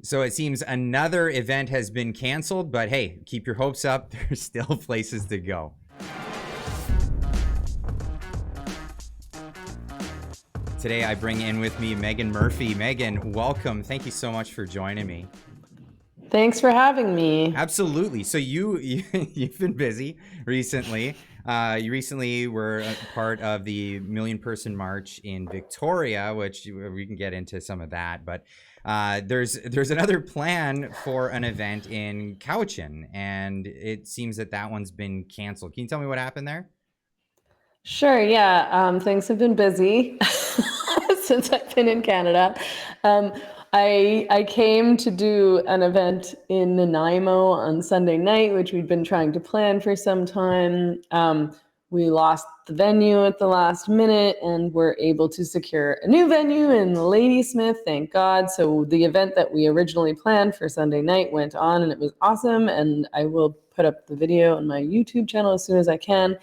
So it seems another event has been canceled, but hey, keep your hopes up. There's still places to go. Today I bring in with me Meghan Murphy. Meghan, welcome. Thank you so much for joining me. Thanks for having me. Absolutely. So you've been busy recently. You recently were a part of the Million Person March in Victoria, which we can get into some of that. But there's another plan for an event in Cowichan, and it seems that one's been canceled. Can you tell me what happened there? Sure, yeah. Things have been busy since I've been in Canada. Um, I came to do an event in Nanaimo on Sunday night, which we'd been trying to plan for some time. We lost the venue at the last minute and were able to secure a new venue in Ladysmith, thank God. So the event that we originally planned for Sunday night went on, and it was awesome. And I will put up the video on my YouTube channel as soon as I can.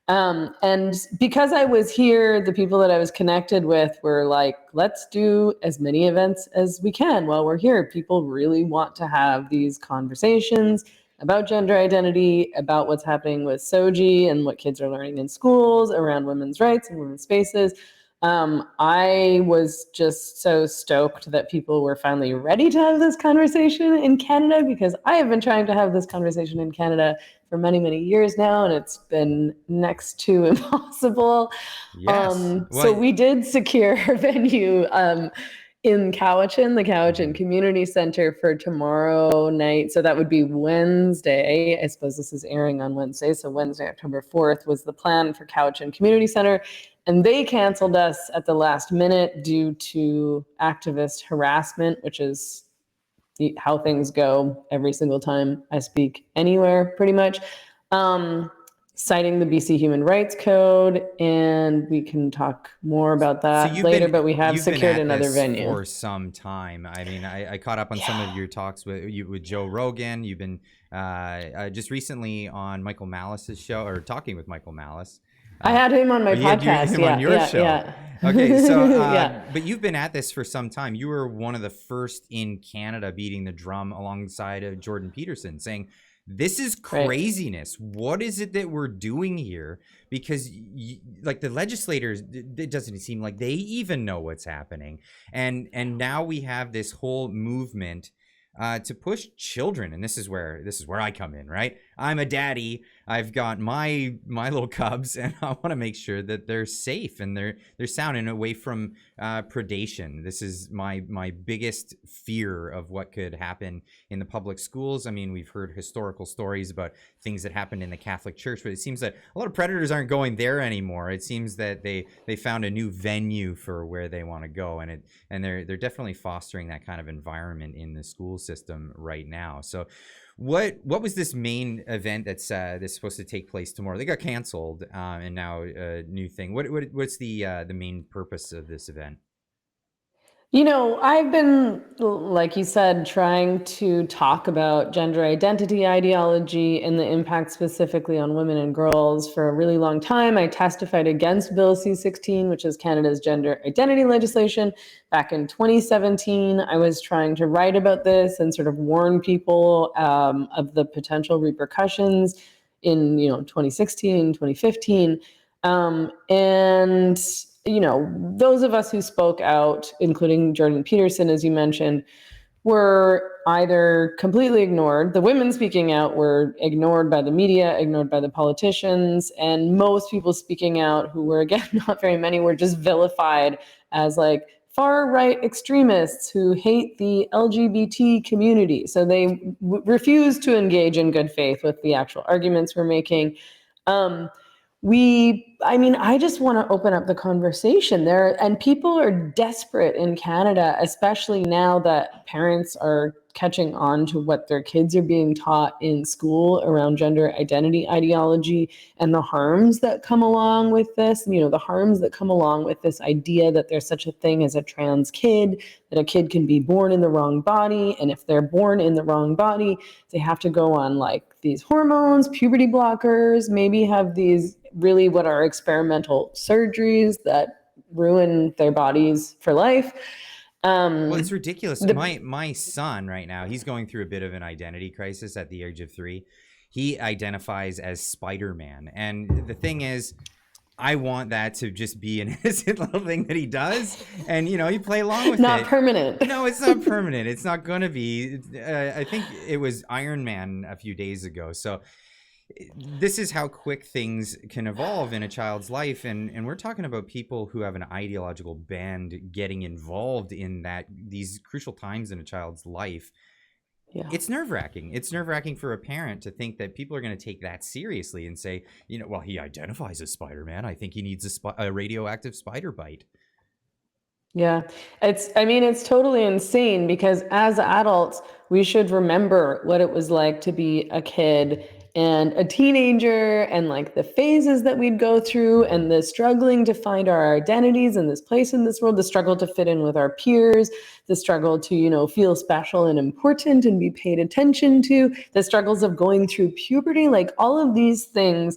And because I was here, the people that I was connected with were like, let's do as many events as we can while we're here. People really want to have these conversations about gender identity, about what's happening with SOGI and what kids are learning in schools around women's rights and women's spaces. I was just so stoked that people were finally ready to have this conversation in Canada, because I have been trying to have this conversation in Canada for many, many years now, and it's been next to impossible. Yes. So Well, we did secure a venue in Cowichan, the Cowichan Community Center, for tomorrow night. So that would be Wednesday. I suppose this is airing on Wednesday. So Wednesday, October 4th was the plan for Cowichan Community Center. And they canceled us at the last minute due to activist harassment, which is how things go every single time I speak anywhere, pretty much. Citing the BC Human Rights Code, and we can talk more about so that later, but we have you've been secured at another this venue. for some time. I mean, I caught up on some of your talks with Joe Rogan. You've been just recently on Michael Malice's show, or talking with Michael Malice. I had him on my You had podcast. him on Yeah, your yeah, show. yeah. Okay, so Yeah. but you've been at this for some time. You were one of the first in Canada beating the drum alongside of Jordan Peterson, saying, this is Right. craziness. What is it that we're doing here? Because like the legislators, it doesn't seem like they even know what's happening. And now we have this whole movement to push children, and this is where I come in, right? I'm a daddy. I've got my little cubs, and I want to make sure that they're safe and they're sound and away from predation. This is my biggest fear of what could happen in the public schools. I mean, we've heard historical stories about things that happened in the Catholic Church, but it seems that a lot of predators aren't going there anymore. It seems that they found a new venue for where they want to go, and they're definitely fostering that kind of environment in the school system right now. So what was this main event that's supposed to take place tomorrow? They got canceled, and now a new thing. What's the main purpose of this event? You know, I've been, like you said, trying to talk about gender identity ideology and the impact specifically on women and girls for a really long time. I testified against Bill C-16, which is Canada's gender identity legislation, back in 2017. I was trying to write about this and sort of warn people of the potential repercussions in, 2016, 2015. And those of us who spoke out, including Jordan Peterson, as you mentioned, were either completely ignored. The women speaking out were ignored by the media, ignored by the politicians, and most people speaking out, who were, again, not very many, were just vilified as like far-right extremists who hate the LGBT community. So they refused to engage in good faith with the actual arguments we're making. Um, I just want to open up the conversation there. And people are desperate in Canada, especially now that parents are catching on to what their kids are being taught in school around gender identity ideology and the harms that come along with this, the harms that come along with this idea that there's such a thing as a trans kid, that a kid can be born in the wrong body. And if they're born in the wrong body, they have to go on like these hormones, puberty blockers, maybe have these really what are experimental surgeries that ruin their bodies for life. Well, Um, it's ridiculous. the My son right now, he's going through a bit of an identity crisis at the age of 3. He identifies as Spider-Man. And the thing is, I want that to just be an innocent little thing that he does, and you play along with Not it. permanent. No, it's not permanent. It's not gonna be. I think it was Iron Man a few days ago. So this is how quick things can evolve in a child's life, and we're talking about people who have an ideological bend getting involved in these crucial times in a child's life. Yeah. It's nerve-wracking. It's nerve-wracking for a parent to think that people are going to take that seriously and say, well, he identifies as Spider-Man. I think he needs a radioactive spider bite. Yeah, it's totally insane because as adults, we should remember what it was like to be a kid and a teenager and like the phases that we'd go through and the struggling to find our identities and this place in this world, the struggle to fit in with our peers, the struggle to, feel special and important and be paid attention to, the struggles of going through puberty, like all of these things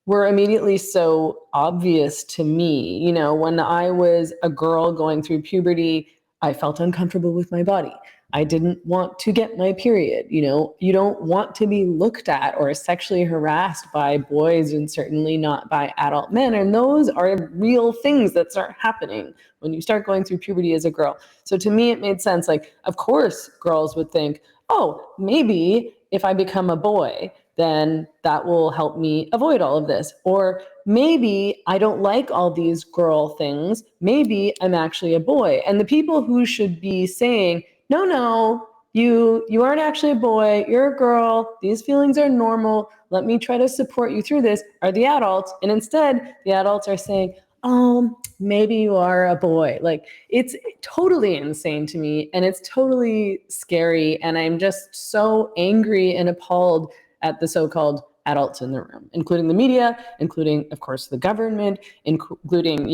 were immediately so obvious to me. When I was a girl going through puberty, I felt uncomfortable with my body. I didn't want to get my period. You don't want to be looked at or sexually harassed by boys and certainly not by adult men. And those are real things that start happening when you start going through puberty as a girl. So to me, it made sense. Like, of course, girls would think, oh, maybe if I become a boy, then that will help me avoid all of this. Or maybe I don't like all these girl things. Maybe I'm actually a boy. And the people who should be saying, no, you aren't actually a boy, you're a girl, these feelings are normal, let me try to support you through this, are the adults. And instead, the adults are saying, oh, maybe you are a boy. Like, it's totally insane to me, and it's totally scary. And I'm just so angry and appalled at the so-called adults in the room, including the media, including, of course, the government, including,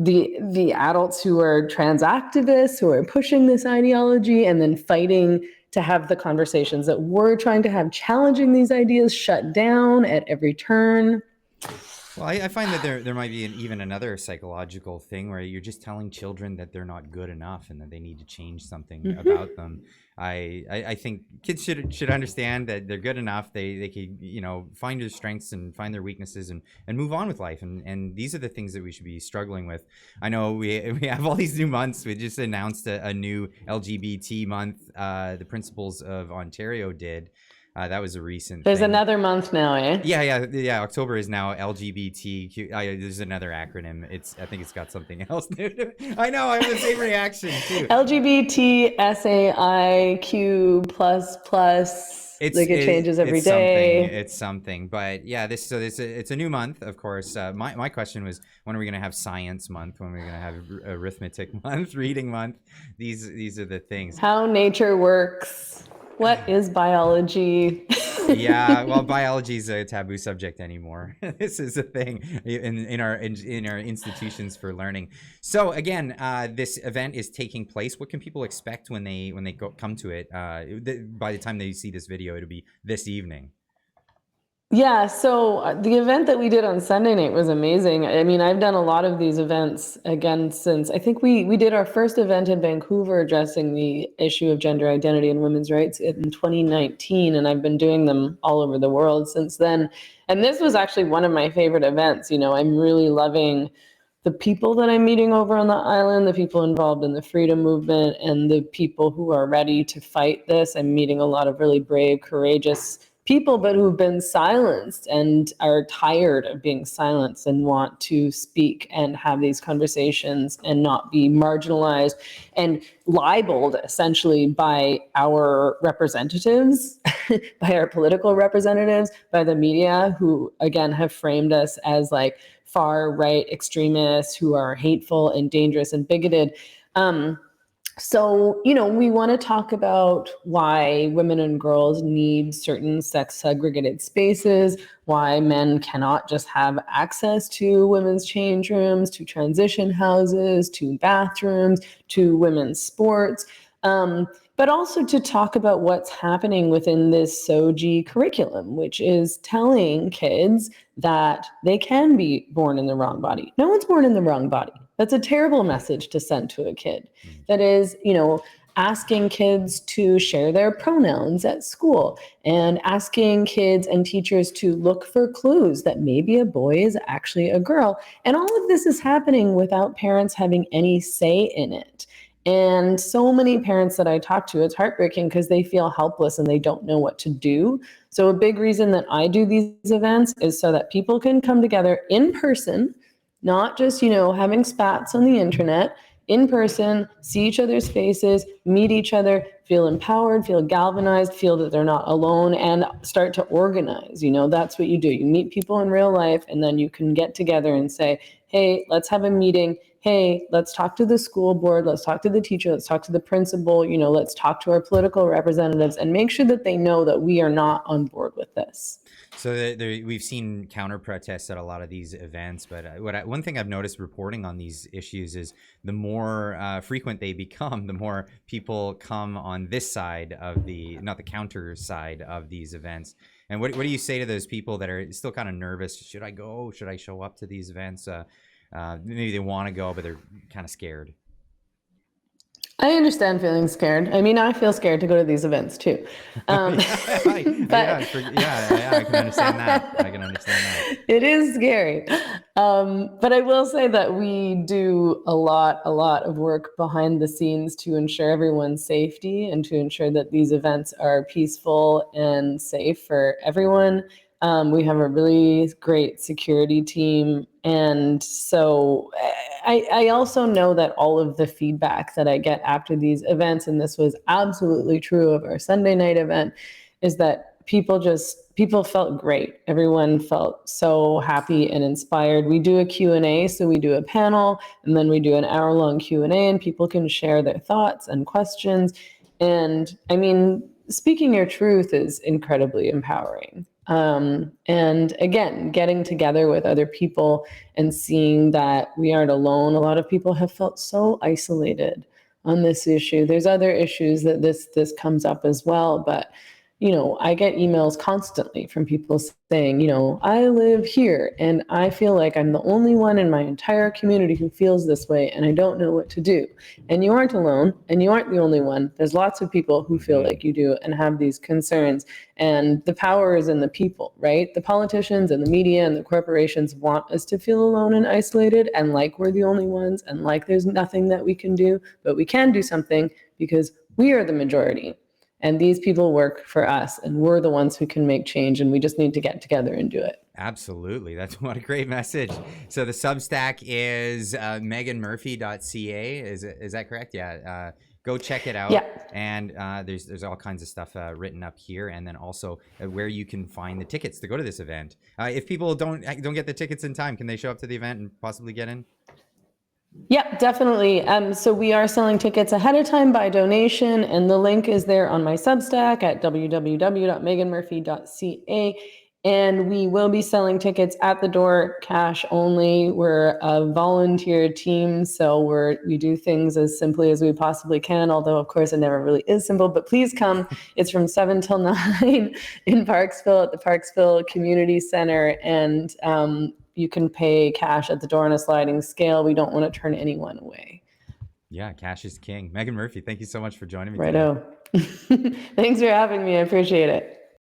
the adults who are trans activists, who are pushing this ideology and then fighting to have the conversations that we're trying to have, challenging these ideas, shut down at every turn. Well, I find that there might be even another psychological thing where you're just telling children that they're not good enough and that they need to change something about them. I think kids should understand that they're good enough. They can find their strengths and find their weaknesses and move on with life. And these are the things that we should be struggling with. I know we have all these new months. We just announced a new LGBT month. The Principals of Ontario did. That was a recent There's thing. another month now, eh? Yeah. October is now LGBTQ. There's another acronym. I think it's got something else new to it. I know. I have the same reaction too. LGBTSAIQ plus plus. It changes every day. It's something. But yeah, it's a new month, of course. My question was, when are we going to have Science Month? When are we going to have Arithmetic Month, Reading Month? These are the things. How nature works. What is biology? Yeah, well, biology is a taboo subject anymore. This is a thing in our institutions for learning. So again, this event is taking place. What can people expect when they come to it? By the time they see this video, it'll be this evening. Yeah, so the event that we did on Sunday night was amazing. I mean, I've done a lot of these events again since I think we did our first event in Vancouver addressing the issue of gender identity and women's rights in 2019, and I've been doing them all over the world since then. And this was actually one of my favorite events. I'm really loving the people that I'm meeting over on the island, the people involved in the freedom movement, and the people who are ready to fight this. I'm meeting a lot of really brave, courageous people, but who've been silenced and are tired of being silenced and want to speak and have these conversations and not be marginalized and libeled essentially by our representatives, by our political representatives, by the media, who again have framed us as like far right extremists who are hateful and dangerous and bigoted. So, we want to talk about why women and girls need certain sex segregated spaces, why men cannot just have access to women's change rooms, to transition houses, to bathrooms, to women's sports, but also to talk about what's happening within this SOGI curriculum, which is telling kids that they can be born in the wrong body. No one's born in the wrong body. That's a terrible message to send to a kid. Mm. That is, asking kids to share their pronouns at school and asking kids and teachers to look for clues that maybe a boy is actually a girl. And all of this is happening without parents having any say in it. And so many parents that I talk to, it's heartbreaking because they feel helpless and they don't know what to do. So, a big reason that I do these events is so that people can come together in person, not just, having spats on the internet, in person, see each other's faces, meet each other, feel empowered, feel galvanized, feel that they're not alone, and start to organize. That's what you do. You meet people in real life, and then you can get together and say, hey, let's have a meeting. Hey, let's talk to the school board. Let's talk to the teacher. Let's talk to the principal. Let's talk to our political representatives and make sure that they know that we are not on board with this. So we've seen counter protests at a lot of these events, but one thing I've noticed reporting on these issues is the more frequent they become, the more people come on this side of not the counter side of these events. And what do you say to those people that are still kind of nervous? Should I go? Should I show up to these events? Maybe they want to go, but they're kind of scared. I understand feeling scared. I mean, I feel scared to go to these events too. I can understand that. I can understand that. It is scary. But I will say that we do a lot of work behind the scenes to ensure everyone's safety and to ensure that these events are peaceful and safe for everyone. We have a really great security team. And so I also know that all of the feedback that I get after these events, and this was absolutely true of our Sunday night event, is that people felt great. Everyone felt so happy and inspired. We do a Q&A, so we do a panel, and then we do an hour-long Q&A, and people can share their thoughts and questions. And I mean, speaking your truth is incredibly empowering. And again, getting together with other people and seeing that we aren't alone. A lot of people have felt so isolated on this issue. There's other issues that this comes up as well, but I get emails constantly from people saying, I live here and I feel like I'm the only one in my entire community who feels this way and I don't know what to do. And you aren't alone and you aren't the only one. There's lots of people who feel like you do and have these concerns. And the power is in the people, right? The politicians and the media and the corporations want us to feel alone and isolated and like we're the only ones and like there's nothing that we can do, but we can do something because we are the majority. And these people work for us, and we're the ones who can make change, and we just need to get together and do it. Absolutely. What a great message. So the Substack is meghanmurphy.ca. Is that correct? Yeah. Go check it out. Yeah. And there's all kinds of stuff written up here, and then also where you can find the tickets to go to this event. If people don't get the tickets in time, can they show up to the event and possibly get in? Yeah, definitely. So we are selling tickets ahead of time by donation, and the link is there on my Substack at www.meghanmurphy.ca. And we will be selling tickets at the door, cash only. We're a volunteer team, so we do things as simply as we possibly can, although of course it never really is simple, but please come. It's from 7 till 9 in Parksville at the Parksville Community Center, and you can pay cash at the door on a sliding scale. We don't want to turn anyone away. Yeah, cash is king. Meghan Murphy, thank you so much for joining me Righto. Thanks for having me. I appreciate it.